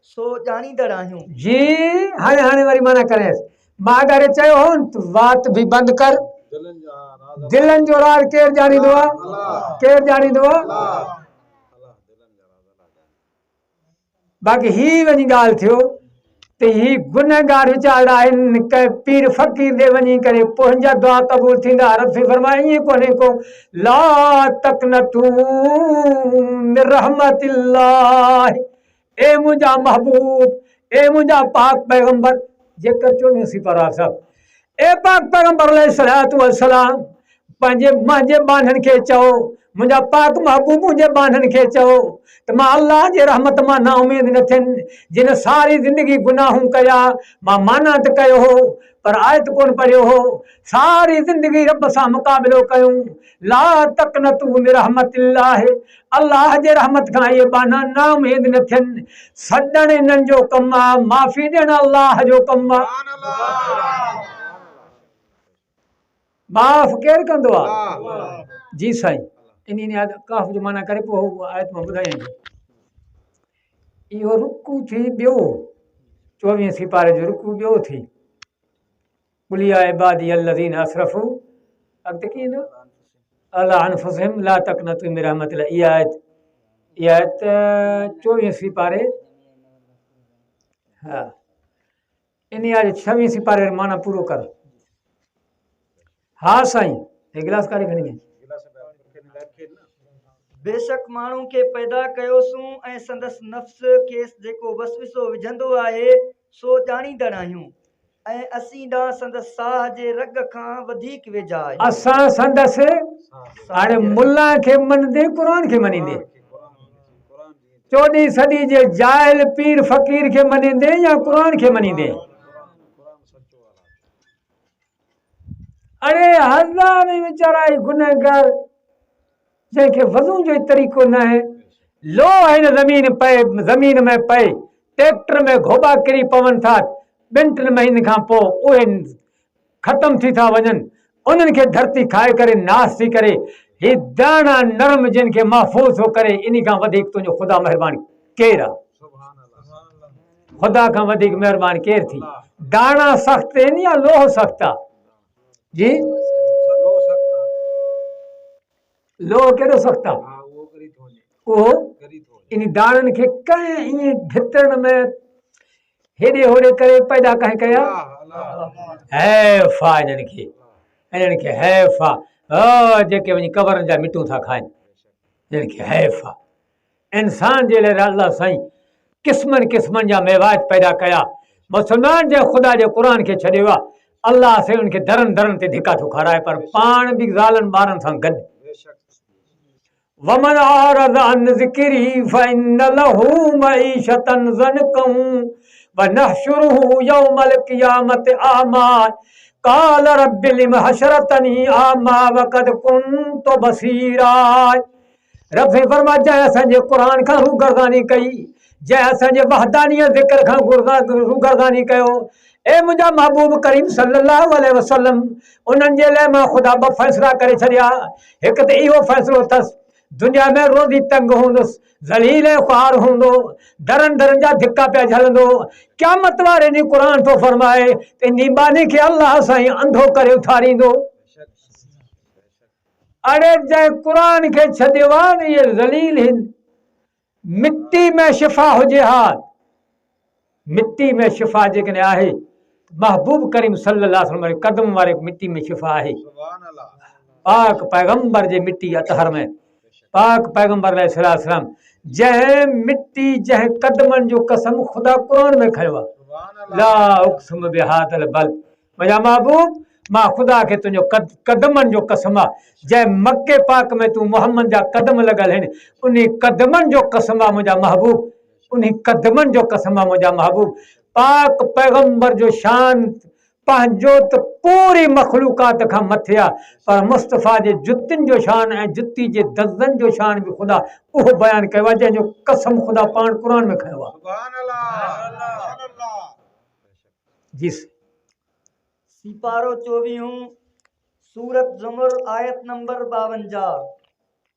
सो ॼाणींदड़ आहियूं। जी हाणे हाणे वरी माना करेस मां अगरि चयो हो त बात भी बंद कर। दिलनि जो राज केरु ॼाणींदो आहे? केरु ॼाणींदो आहे? बाक़ी ही वञी ॻाल्हि थियो त ही गुनहगार वीचारा आहिनि कंहिं पीर फ़कीर ॾे वञी करे पोइ हिन जा दुआ क़बूल थींदा। रब फरमाए ईअं कोन्हे को ला तक़नतू मिन रहमतिल्लाह। ए मुंहिंजा महबूब ए मुंहिंजा पाक पैगंबर जेकर 24 सिपारा सभु ए पाक पैगंबर अलैहिस्सलातु वस्सलाम पंहिंजे मुंहिंजे ॿाननि खे चओ मुंहिंजा पाक महबूब मुंहिंजे ॿाननि खे चओ त मां अल्लाह जे रहमत मां ना उमेद न थियनि जिन सारी ज़िंदगी गुनाहूं कया मां माना त कयो हो पर आयत कोन पढ़ियो हो सारी ज़िंदगी रब सां मुक़ाबिलो कयूं। ला तक़नतू मिन रहमतिल्लाह अल्लाह जे रहमत खां इहे बाना ना उमेद न थियनि। सॾण इन्हनि जो कमु आहे माफ़ी ॾियणु अल्लाह जो कमु आहे। माफ़ केरु कंदो आहे? जी साईं इन काफ़ जो माना करे पोइ आयत मां ॿुधायां। इहो रुकू थी ॿियो 24 सिपारे जो रुकू ॿियो थी कुलिया इबादी अल्लज़ीना असरफू अॻिते कीअं ईंदो अला अनफुसिहिम ला तक़नतू मिन रहमतिल्लाह। इहा आयत 24 सिपारे हा इन आज 26 सिपारे माना पूरो कर। हाँ साईं एक गिलास काढ़ी खणी वञ। बेशक माण्हू खे पैदा कयोसूं ऐं संदसि नफ़्स खेसि जेको वसविसो विझंदो आहे सो ॼाणींदड़ आहियूं ऐं असीं ॾांहुं संदसि साह जे रग खां वधीक वेझा आहियूं। असां संदसि हाणे मुल्ला खे मञंदे क़ुर खे मञींदे 14 सदी जे जाहिल पीर फ़कीर खे मञींदे या क़ुर खे मञींदे? अरे हज़ार वीचारा गुनहगार जंहिंखे वज़ू जो तरीक़ो न आहे लो है न ज़मीन में पए ट्रैक्टर में घोबा किरी पवनि था 2 महीने खां पोइ उहे ख़तम थी था वञनि उन्हनि खे धरती खाए करे नास थी करे ही दाणा नरम जिन खे महफ़ूज़ हो करे इन खां वधीक तुंहिंजो ख़ुदा महिरबानी केरु आहे? ख़ुदा खां वधीक महिरबानी केरु थी? दाणा सख़्तु आहिनि या लोह सख़्तु आहे? जी लोह केॾो सख़्तु आहे? उहो इन दाणनि खे कंहिं ईअं भितरनि में हेॾे होॾे करे पैदा कंहिं कया? हैफ़ा इन्हनि खे हैफ़ा जेके वञी कबरनि जा मिटूं था खाइनि इन्हनि खे हैफ़ा। इंसान जे लाइ अल्लाह साईं क़िस्मनि क़िस्मनि जा मेवात पैदा कया। मुस्लमान जे ख़ुदा जे क़ुर खे छॾियो आहे अल्लाह साईं उनखे दरनि दरनि ते धिका थो खाराए पर पाण बि ज़ालनि ॿारनि सां गॾु। वमन आरज़ अन ज़िक्री फ़इन्न लहू मईशतन ज़नक़ा वनहशुरुहु यौमल क़ियामत आमा क़ाल रब्बि लिम हशरतनी आमा वक़द कुन्तु बसीरा। रब फरमा जंहिं असांजे क़ुर खां रूगर्दानी कई जंहिं असांजे वहदानीअ ज़िक्र खां रूगर्दानी कयो ए मुंहिंजा महबूब करीम सल्लल्लाहु अलैहि वसल्लम उन्हनि जे लाइ मां ख़ुदा 2 फ़ैसिला करे छॾिया। हिकु त इहो फ़ैसिलो अथसि दुनिया में रोज़ी तंग हूंदुसि ज़लील ऐं ख़्वार हूंदो दरनि दरनि जा धिका पिया झलंदो क़यामत वारे ॾींहुं क़ुर थो फरमाए त इन बानी खे अल्लाह साईं अंधो करे उथारींदो। अरे जंहिं क़ुर खे छॾियो आहे न इहे ज़लील आहिनि। मिट्टी में शिफ़ा हुजे हा मिट्टी में शिफ़ा जेकॾहिं आहे महबूब करीम सल्लल्लाहु अलैहि वसल्लम कदम वारे मिट्टी में शिफ़ा आहे। पाक पैगंबर जे मिट्टी अतहर में पाक पैगंबर अलैहिस्सलाम जंहिं मिट्टी जंहिं कदमनि जो कसम ख़ुदा क़ुर में खयो आहे ला उक़्सिमु बिहाज़ल बल्द। मुंहिंजा महबूब मां ख़ुदा खे तुंहिंजो कदमनि जो कसम आहे जंहिं मके पाक में तूं मोहम्मद जा कदम लॻल आहिनि उन कदमनि जो कसम आहे मुंहिंजा महबूब उन कदमनि जो कसम आहे मुंहिंजा महबूब। पाक पैगंबर जो शान पंहिंजो त पूरी मखलूकात खां मथे आहे पर मुस्तफ़ा जे जुतियुनि जो शान ऐं जुती जे दज़नि जो शान बि ख़ुदा उहो बयानु कयो आहे जंहिंजो कसम ख़ुदा पाण क़ुर में खयो आहे। जी सिपारो 24 सूरत ज़ुमर आयत नंबर 52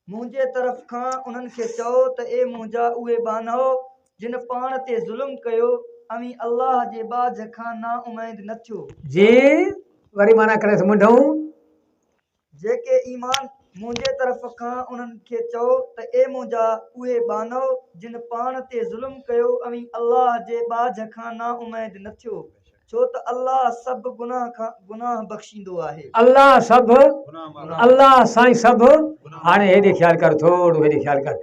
मुंहिंजे तरफ़ खां उन्हनि खे चओ त ए मुंहिंजा उहे बानो जिन पाण ते ज़ुल्म कयो अमी अल्लाह जे बाझ खां ना उमेद न थियो। जी वरी माना करे मुंढऊं जेके ईमान मुंहिंजे तरफ़ खां उन्हनि खे चओ त ए मुंहिंजा उहे बानव जिन पाण ते ज़ुल्म कयो अमी अल्लाह जे बाझ खां ना उमेद न थियो छो त अल्लाह सभु गुनाह बख़्शींदो आहे। अल्लाह सब अल्लाह साईं सब हाणे हेॾे ख़्यालु कर थोरो हेॾे ख़्यालु कर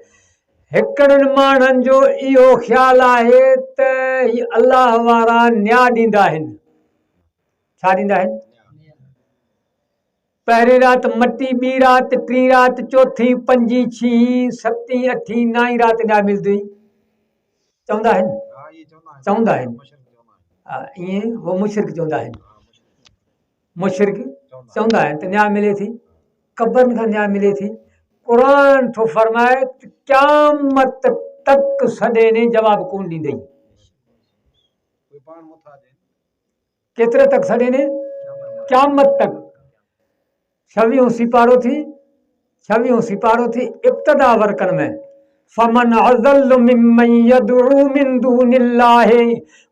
हिकिड़नि माण्हुनि जो इहो ख़्यालु आहे त ही अल्लाह वारा न्याय ॾींदा आहिनि। छा ॾींदा आहिनि? पहिरीं राति मटी ॿी राति टी राति चौथी पंजी छहीं सतीं अठीं नाईं राति न्याय मिलंदी चवंदा आहिनि हा ईअं उहो मुशरिक चवंदा आहिनि मुशरिक चवंदा आहिनि त न्याय मिले थी क़ब्रनि खां न्याय मिले थी। क़ुरान थो फरमाए त क़यामत तक सॾे ने जवाब कोन ॾींदई। केतिरे तक सॾे ने? क़यामत तक। 26 सिपारो थी इब्तिदा वर्कन में फमन अज़ल्लु मिम्मन यदउ मिन दूनिल्लाहि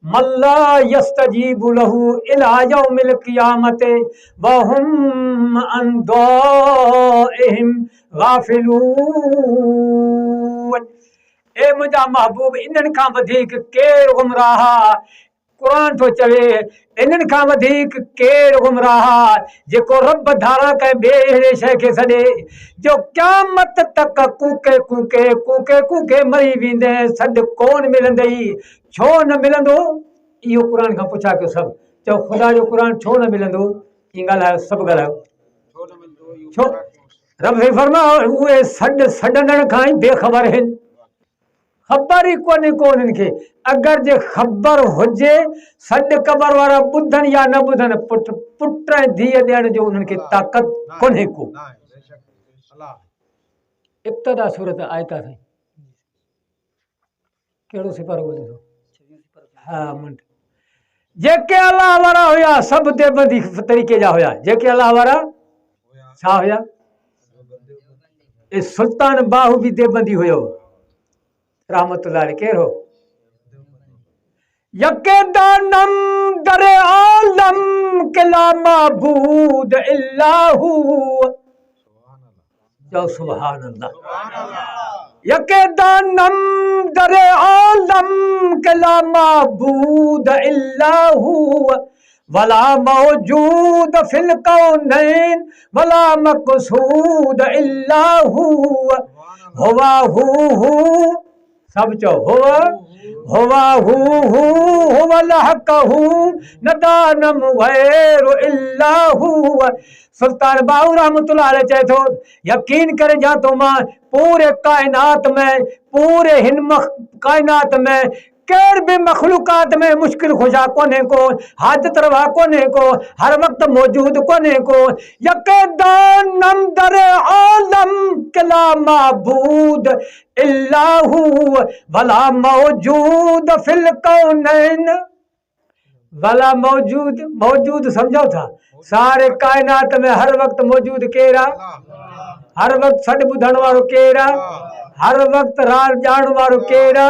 मल्ला यस्तजीबु लहु इला यौमिल क़ियामति व हुम अन दुआइहिम गाफिलून। ए मुंहिंजा महबूब इन्हनि खां वधीक केरु गुमराह क़ुरान थो चवे इन्हनि खां वधीक केरु गुमराह जेको रब धारा कंहिं ॿिए अहिड़े शइ खे सॾे जो क़यामत तक कूके कूके कूके कूके मरी वेंदे सॾु कोन मिलंदई। छो न मिलंदो? इहो क़ुरान खां पुछा कयो सभु चओ ख़ुदा जो क़ुरान छो न मिलंदो? ईअं ॻाल्हायो सभु ॻाल्हायो छो रब साईं फरमायो उहे सॾंदड़ खां ई बेख़बर आहिनि ख़बर ई कोन्हे को उन्हनि खे। अगरि जे ख़बर हुजे सॾु क़बर वारा ॿुधनि या न ॿुधनि पुट ऐं धीअ ॾियण जो उन्हनि खे ताक़त कोन्हे को। इब्तिदा सूरत आयता साईं कहिड़ो सिपारो ॿोले थो? हा मुंड जेके अलाह वारा हुया सभु देवबंदी तरीक़े जा हुया। जेके अलाह वारा छा हुया? सुल्तान बाहू बि देवबंदी हुयो रहमतुल्लाह अलैह। केरु हो? यकेदानम दरे आलम किला माबूद इल्लाहु जो सुभान अल्लाह। यकेदानम दरे आलम किला माबूद इल्लाहु वला मौजूद फिल कौनैन वला मक़सूद इल्लाहु हुवा हू सब चो हुवा हुवा लहकहू नदानम गैरु इल्लाहु। सुल्तान बाहू रहमतुल्लाह अलैह चए थो यकीन करे जा तो मां पूरे कायनात में पूरे हिन कायनात में केर भी मखलूकात में मुश्किल खुशा कोने को हाजत रवा कोने को हर वक्त मौजूद कोने को यकेदानम दरे आलम किला माबूद इल्लाहु वला मौजूद फिल कौनैन वला मौजूद समझो था सारे कायनात में हर वक्त मौजूद केरा हर वक्त सॾु ॿुधण वारो केरा हर वक्त राज ॼाणण वारो केरा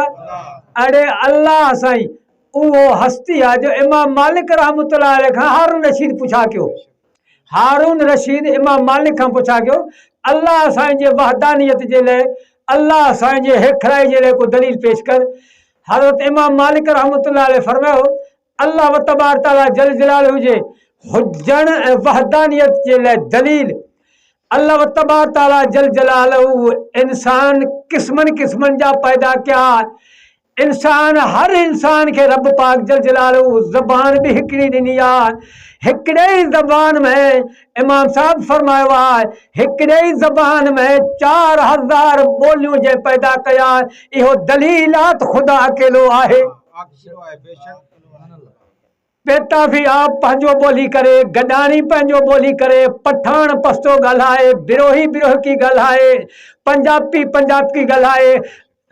अड़े अल्लाह साईं उहो हस्ती आहे जो इमाम मालिक रहमतुल्लाह अलैह खां हारून रशीद पुछा कयो। हारून रशीद इमाम मालिक खां पुछा कयो अल्लाह साईं जे वहदानियत जे लाइ अल्लाह साईं जे हेखराई जे लाइ को दलील पेश कर। हज़रत इमाम मालिक रहमतुल्लाह अलैह फरमायो अल्लाह तबारक तआला जल जलाल हुजे हुजण ऐं वहदानियत जे लाइ दलील अल्लाह तबारक तआला जल जलालहू इंसान क़िस्मनि क़िस्मनि जा पैदा कया। इंसान हर इंसान के रब पाक जल जलालहू ज़बान भी हिकिड़ी ॾिनी आहे। हिकिड़े ई ज़बान में इमाम साहब फरमायो आहे हिकिड़े ई ज़बान में 4000 ॿोलियूं जे पैदा कया। इहो दलीलात ख़ुदा अकेलो आहे। बेटा भी आप पंहिंजो ॿोली करे गॾाणी पंहिंजो ॿोली करे पठान पस्तो ॻाल्हाए बिरोही बिरोही ॻाल्हाए पंजाबी पंजाबी ॻाल्हाए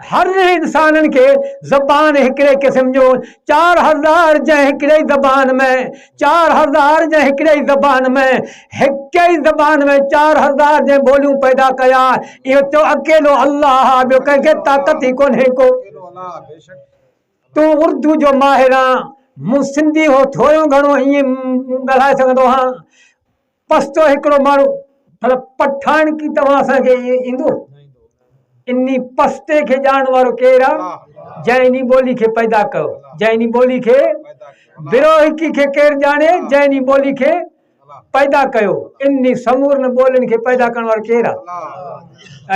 हर इंसाननि खे ज़बान हिकिड़े क़िस्म जो 4000 जंहिं हिकिड़े ई ज़बान में 4000 जंहिं हिकिड़े ई ज़बान में हिकु ई ज़बान में 4000 जंहिं ॿोलियूं पैदा कया। इहो तो अकेलो अल्लाह ॿियो कंहिंखे ताक़त ई कोन्हे को। तू उर्दू जो माहिर आ मूं सिंधी हो थोरो घणो ईअं ॻाल्हाए सघंदो आहियां पस्तो हिकिड़ो माण्हू पर पठान की तव्हां असांखे ईंदो इन्ही पस्ते खे ॼाणण वारो केरु आहे जंहिं इन ॿोली खे पैदा कयो जंहिं इन ॿोली खे बिरोहिकी खे केरु ॼाणे जंहिं इन ॿोली खे पैदा कयो इन समूरनि ॿोलियुनि खे पैदा करण वारो केरु आहे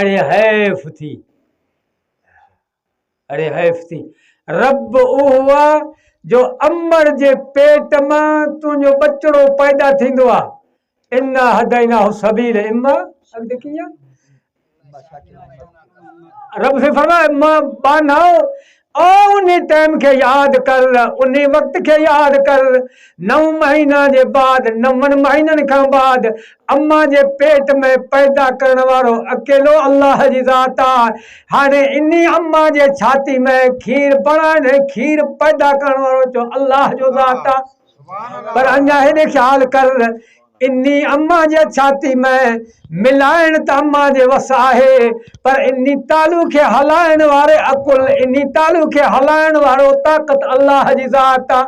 अरे हैफ़ थी अरे हैफ़ थी रब उहो आहे जो अमर जे पेट मां तुंहिंजो बचिड़ो पैदा थींदो आहे इन्ना हदैनाहु सबील इम्मा अॻिते कीअं रब से फरमाए मां बानाओ उन टाइम के याद कर उन वक्त के याद कर 9 महीना जे बाद 9 महीननि खां बाद अम्मा जे पेट में पैदा करण वारो अकेलो अल्लाह जी ज़ात आहे हाणे इन्ही अम्मा जे छाती में खीर बणाइण खीर पैदा करण वारो जो अल्लाह जो ज़ात आहे पर अञा हेॾे ख़्याल कर इन्ही अम्मा जे छाती में मिलाइण त अम्मा जे वस आहे पर इन्ही तालू खे हलाइण वारे अकुल इन्ही तालू खे हलाइण वारो ताक़त अल्लाह जी ज़ात आहे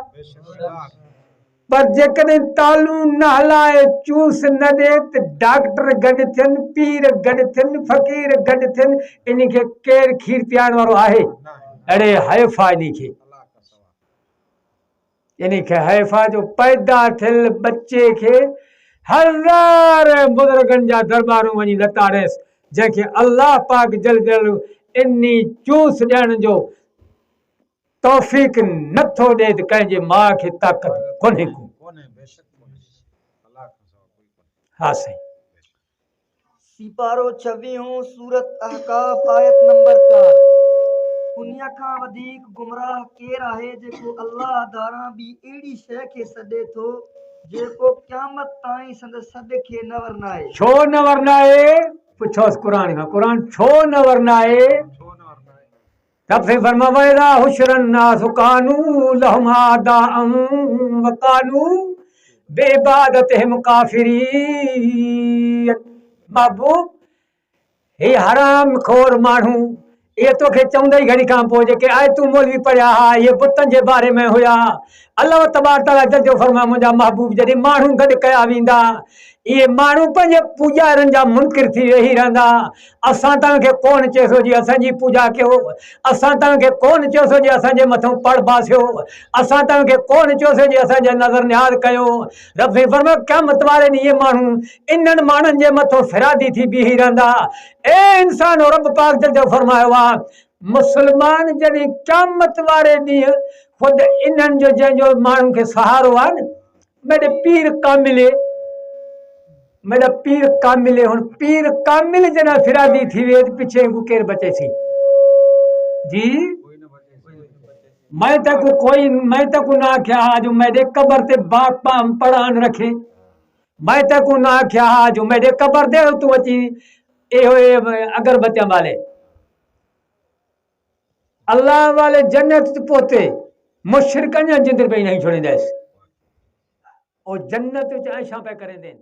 पर जेकॾहिं तालू न हलाए चूस न ॾे त डॉक्टर गॾु थियनि पीर गॾु थियनि फ़क़ीर गॾु थियनि इन खे केरु खीर पीआरण वारो आहे अड़े हैफ़ा इन खे हैफ़ा जो पैदा थियल बच्चे खे हज़ार बुज़ुर्गनि जा दरबारूं वञी लताड़ेसि जंहिंखे अल्लाह पाक जल जल इन्ही चूस ॾियण जो तौफ़ीक़ नथो ॾे त कंहिंजे माउ खे ताक़त कोन्हे को हा साईं सिपारो 26 सूरत अहकाफ आयत नंबर 4 दुनिया खां वधीक गुमराह केरु आहे जेको अल्लाह दारां ॿी अहिड़ी शइ खे सॾे थो जेको क़यामत ताईं संदसि सॾ खे न वरनाए छो न वरनाए पुछोसि क़ुरान खां क़ुरान छो न वरनाए रब से फरमा वैदा हुशरन नास कानू लहुम आदाअम व कानू बेइबादतहिम काफिरीन महबूब हे हराम खोर माण्हू ये तोखे चवंदा ई घड़ी खां पोइ जेके आयतूं मौलवी पढ़िया हा इहे बुतनि जे बारे में हुया अल्लाह तबारक तआला जल्दी फरमा मुंहिंजा महबूब जॾहिं माण्हू गॾु कया वेंदा इहे माण्हू पंहिंजे पूॼारनि जा मुनकिर थी वेही रहंदा असां तव्हांखे कोन चयोसीं जी असांजी पूॼा कयो असां तव्हांखे कोन चयोसीं जी असांजे मथां पढ़ बासियो असां तव्हांखे कोन चयोसीं जी असांजे नज़र नियाज़ कयो रब फरमा क़यामत वारे ॾींहुं इहे माण्हू इन्हनि माण्हुनि जे मथां फिरादी थी बीही रहंदा ए इंसान रब पाक जल्दी फरमायो आहे मुस्लमान जॾहिं क़यामत वारे ॾींहुं ख़ुदि इन्हनि जो जंहिंजो माण्हुनि खे सहारो आहे न मेरे पीर कामिले हुन पीर कामिल जना फिरादी थी वे पीछे को केर बचे सी जी मैं तक ना क्या जो मेरे कब्र ते बाप पाम पढ़ान रखे मैं तक ना क्या जो मेरे कब्र दे तू अची ए अगरबत्तियां वाले अल्लाह वाले जन्नत पोते मुशरिकन जिंदर पे नहीं छोड़ींदसि और जन्नत च ऐशा पे करें देन